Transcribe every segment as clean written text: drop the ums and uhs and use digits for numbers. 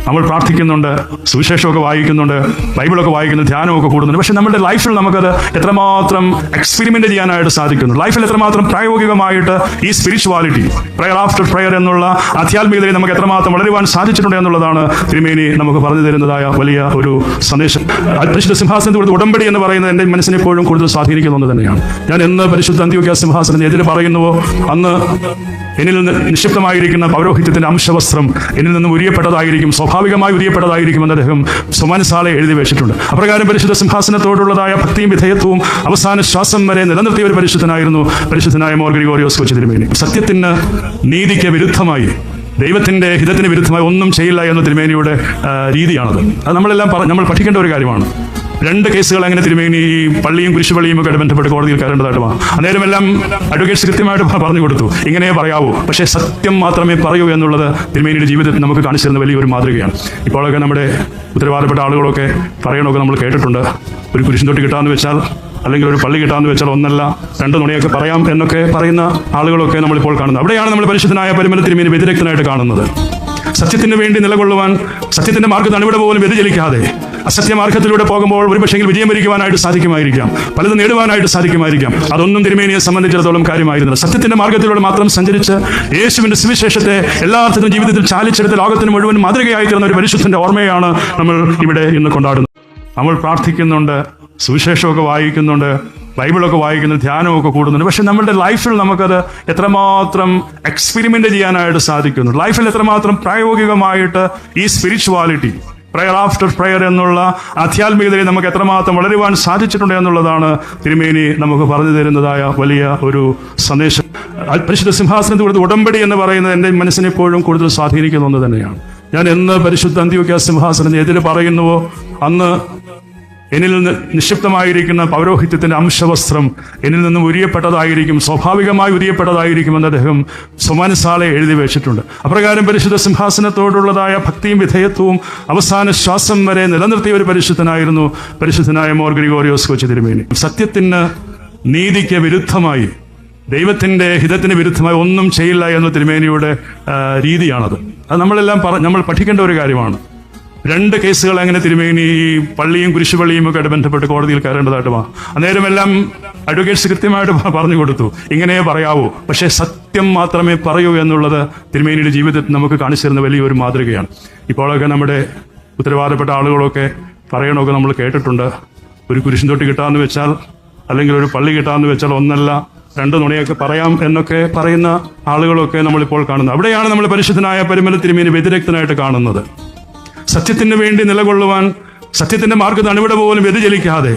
നമ്മൾ പ്രാർത്ഥിക്കുന്നുണ്ട്, സുവിശേഷമൊക്കെ വായിക്കുന്നുണ്ട്, ബൈബിളൊക്കെ വായിക്കുന്നു, ധ്യാനമൊക്കെ കൂടുന്നുണ്ട്. പക്ഷെ നമ്മുടെ ലൈഫിൽ നമുക്കത് എത്രമാത്രം എക്സ്പെരിമെന്റ് ചെയ്യാനായിട്ട് സാധിക്കുന്നു, ലൈഫിൽ എത്രമാത്രം പ്രായോഗികമായിട്ട് ഈ സ്പിരിച്വാലിറ്റി, പ്രയർ ആഫ്റ്റർ പ്രയർ എന്നുള്ള ആധ്യാത്മികതയിൽ നമുക്ക് എത്രമാത്രം വളരുവാൻ സാധിച്ചിട്ടുണ്ട് എന്നുള്ളതാണ് തിരുമേനി നമുക്ക് പറഞ്ഞു തരുന്നതായ വലിയ ഒരു സന്ദേശം. പരിശുദ്ധ സിംഹാസനത്തിൽ ഉടമ്പടി എന്ന് പറയുന്നത് എൻ്റെ മനസ്സിനെ എപ്പോഴും കൂടുതൽ സ്വാധീനിക്കുന്ന ഒന്ന് തന്നെയാണ്. ഞാൻ എന്ന് പരിശുദ്ധ അന്ത്യോക്യ സിംഹാസനത്തിന് എതിരെ പറയുന്നുവോ അന്ന് എന്നിൽ നിന്ന് നിക്ഷിപ്തമായിരിക്കുന്ന പൗരോഹിത്യത്തിന്റെ അംശവസ്ത്രം എന്നിൽ നിന്ന് ഉരിയപ്പെട്ടതായിരിക്കും, സ്വാഭാവികമായി ഉരിയപ്പെട്ടതായിരിക്കും എന്ന് അദ്ദേഹം സുമനസാലെ എഴുതി വെച്ചിട്ടുണ്ട്. അപ്രകാരം പരിശുദ്ധ സിംഹാസനത്തോടുള്ളതായ ഭക്തിയും വിധേയത്വവും അവസാന ശ്വാസം വരെ നിലനിർത്തിയ ഒരു പരിശുദ്ധനായിരുന്നു പരിശുദ്ധനായ മോർ ഗ്രിഗോറിയോസ് കൊച്ചു തിരുമേനി. സത്യത്തിന്, നീതിക്ക് വിരുദ്ധമായി, ദൈവത്തിന്റെ ഹിതത്തിന് വിരുദ്ധമായി ഒന്നും ചെയ്യില്ല എന്ന തിരുമേനിയുടെ രീതിയാണത്. അത് നമ്മൾ പഠിക്കേണ്ട ഒരു കാര്യമാണ്. 2 കേസുകൾ അങ്ങനെ തിരുമേനി ഈ പള്ളിയും കുരിശുപള്ളിയും ഒക്കെ ബന്ധപ്പെട്ട് കോടതിയിൽ കയറേണ്ടതായിട്ടുമാണ്. അന്നേരമെല്ലാം അഡ്വക്കേറ്റ്സ് കൃത്യമായിട്ട് പറഞ്ഞു കൊടുത്തു, ഇങ്ങനെ പറയാവൂ, പക്ഷേ സത്യം മാത്രമേ പറയൂ എന്നുള്ളത് തിരുമേനിയുടെ ജീവിതത്തിൽ നമുക്ക് കാണിച്ചു തരുന്ന വലിയൊരു മാതൃകയാണ്. ഇപ്പോഴൊക്കെ നമ്മുടെ ഉത്തരവാദപ്പെട്ട ആളുകളൊക്കെ പറയണമൊക്കെ നമ്മൾ കേട്ടിട്ടുണ്ട്. ഒരു കുരിശും തൊട്ട് കിട്ടാമെന്ന് വെച്ചാൽ, അല്ലെങ്കിൽ ഒരു പള്ളി കിട്ടാമെന്ന് വെച്ചാൽ ഒന്നല്ല 2 നുണയൊക്കെ പറയാം എന്നൊക്കെ പറയുന്ന ആളുകളൊക്കെ നമ്മളിപ്പോൾ കാണുന്നത്. അവിടെയാണ് നമ്മൾ പരിശുദ്ധനായ പരിമല തിരുമേനി വ്യതിരക്തനായിട്ട് കാണുന്നത്. സത്യത്തിന് വേണ്ടി നിലകൊള്ളുവാൻ, സത്യത്തിന്റെ മാർഗ്ഗത്തിൽ അണിവിടെ പോലും വ്യതിചലിക്കാതെ അസത്യമാർഗത്തിലൂടെ പോകുമ്പോൾ ഒരുപക്ഷെങ്കിൽ വിജയം വരിക്കുവാനായിട്ട് സാധിക്കുമായിരിക്കാം, പലതും നേടുവാനായിട്ട് സാധിക്കുമായിരിക്കാം. അതൊന്നും തിരുമേനിയെ സംബന്ധിച്ചിടത്തോളം കാര്യമായിരുന്നില്ല. സത്യത്തിന്റെ മാർഗ്ഗത്തിലൂടെ മാത്രം സഞ്ചരിച്ച് യേശുവിന്റെ സുവിശേഷത്തെ എല്ലാ അർത്ഥത്തിലും ജീവിതത്തിൽ ചാലിച്ചെടുത്ത് ലോകത്തിന് മുഴുവൻ മാതൃകയായി തീർന്ന ഒരു പരിശുദ്ധന്റെ ഓർമ്മയാണ് നമ്മൾ ഇവിടെ ഇന്ന് കൊണ്ടാടുന്നത്. നമ്മൾ പ്രാർത്ഥിക്കുന്നുണ്ട്, സുവിശേഷമൊക്കെ വായിക്കുന്നുണ്ട്, ബൈബിളൊക്കെ വായിക്കുന്നു, ധ്യാനമൊക്കെ കൂടുന്നുണ്ട്. പക്ഷെ നമ്മുടെ ലൈഫിൽ നമുക്കത് എത്രമാത്രം എക്സ്പെരിമെന്റ് ചെയ്യാനായിട്ട് സാധിക്കുന്നു, ലൈഫിൽ എത്രമാത്രം പ്രായോഗികമായിട്ട് ഈ സ്പിരിച്വാലിറ്റി, പ്രയർ ആഫ്റ്റർ പ്രയർ എന്നുള്ള ആധ്യാത്മികതയിൽ നമുക്ക് എത്രമാത്രം വളരുവാൻ സാധിച്ചിട്ടുണ്ട് എന്നുള്ളതാണ് തിരുമേനി നമുക്ക് പറഞ്ഞു തരുന്നതായ വലിയ ഒരു സന്ദേശം. പരിശുദ്ധ സിംഹാസനത്തിൽ ഉടമ്പടി എന്ന് പറയുന്നത് എൻ്റെ മനസ്സിനെ എപ്പോഴും കൂടുതൽ സ്വാധീനിക്കുന്ന ഒന്ന് തന്നെയാണ്. ഞാൻ എന്ന് പരിശുദ്ധ അന്ത്യോക്യ സിംഹാസനത്തിന് എതിരെ പറയുന്നുവോ അന്ന് എന്നിൽ നിന്ന് നിക്ഷിപ്തമായിരിക്കുന്ന പൗരോഹിത്യത്തിന്റെ അംശവസ്ത്രം എന്നിൽ നിന്നും ഉരിയപ്പെട്ടതായിരിക്കും, സ്വാഭാവികമായി ഉരിയപ്പെട്ടതായിരിക്കും എന്ന് അദ്ദേഹം സുമനസാലെ എഴുതി വെച്ചിട്ടുണ്ട്. അപ്രകാരം പരിശുദ്ധ സിംഹാസനത്തോടുള്ളതായ ഭക്തിയും വിധേയത്വവും അവസാന ശ്വാസം വരെ നിലനിർത്തിയ ഒരു പരിശുദ്ധനായിരുന്നു പരിശുദ്ധനായ മോർ ഗ്രിഗോറിയോസ് കൊച്ചു തിരുമേനി. സത്യത്തിന്, നീതിക്ക് വിരുദ്ധമായി, ദൈവത്തിന്റെ ഹിതത്തിന് വിരുദ്ധമായി ഒന്നും ചെയ്യില്ല എന്ന തിരുമേനിയുടെ രീതിയാണത്. അത് നമ്മൾ പഠിക്കേണ്ട ഒരു കാര്യമാണ്. 2 കേസുകൾ അങ്ങനെ തിരുമേനി ഈ പള്ളിയും കുരിശുപള്ളിയും ഒക്കെ ബന്ധപ്പെട്ട് കോടതിയിൽ കയറേണ്ടതായിട്ടുമാണ്. അന്നേരമെല്ലാം അഡ്വക്കേറ്റ്സ് കൃത്യമായിട്ട് പറഞ്ഞു കൊടുത്തു, ഇങ്ങനെ പറയാവൂ, പക്ഷേ സത്യം മാത്രമേ പറയൂ എന്നുള്ളത് തിരുമേനിയുടെ ജീവിതത്തിൽ നമുക്ക് കാണിച്ചു തരുന്ന വലിയൊരു മാതൃകയാണ്. ഇപ്പോഴൊക്കെ നമ്മുടെ ഉത്തരവാദപ്പെട്ട ആളുകളൊക്കെ പറയണമൊക്കെ നമ്മൾ കേട്ടിട്ടുണ്ട്. ഒരു കുരിശും തൊട്ട് കിട്ടാമെന്ന് വെച്ചാൽ, അല്ലെങ്കിൽ ഒരു പള്ളി കിട്ടാമെന്ന് വെച്ചാൽ ഒന്നല്ല 2 നുണയൊക്കെ പറയാം എന്നൊക്കെ പറയുന്ന ആളുകളൊക്കെ നമ്മളിപ്പോൾ കാണുന്നത്. അവിടെയാണ് നമ്മൾ പരിശുദ്ധനായ പരിമല തിരുമേനി വ്യതിരക്തനായിട്ട് കാണുന്നത്. സത്യത്തിന് വേണ്ടി നിലകൊള്ളുവാൻ, സത്യത്തിന്റെ മാർഗ്ഗത്തിൽ അണിവിടെ പോലും വ്യതിചലിക്കാതെ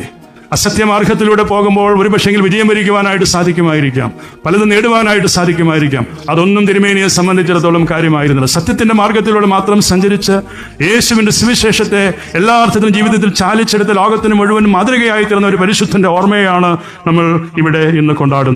അസത്യമാർഗത്തിലൂടെ പോകുമ്പോൾ ഒരുപക്ഷെങ്കിൽ വിജയം വരിക്കുവാനായിട്ട് സാധിക്കുമായിരിക്കാം, പലതും നേടുവാനായിട്ട് സാധിക്കുമായിരിക്കാം. അതൊന്നും തിരുമേനിയെ സംബന്ധിച്ചിടത്തോളം കാര്യമായിരുന്നില്ല. സത്യത്തിന്റെ മാർഗ്ഗത്തിലൂടെ മാത്രം സഞ്ചരിച്ച് യേശുവിന്റെ സുവിശേഷത്തെ എല്ലാ അർത്ഥത്തിലും ജീവിതത്തിൽ ചാലിച്ചെടുത്ത് ലോകത്തിന് മുഴുവൻ മാതൃകയായി തീർന്ന ഒരു പരിശുദ്ധന്റെ ഓർമ്മയാണ് നമ്മൾ ഇവിടെ ഇന്ന് കൊണ്ടാടുന്നത്.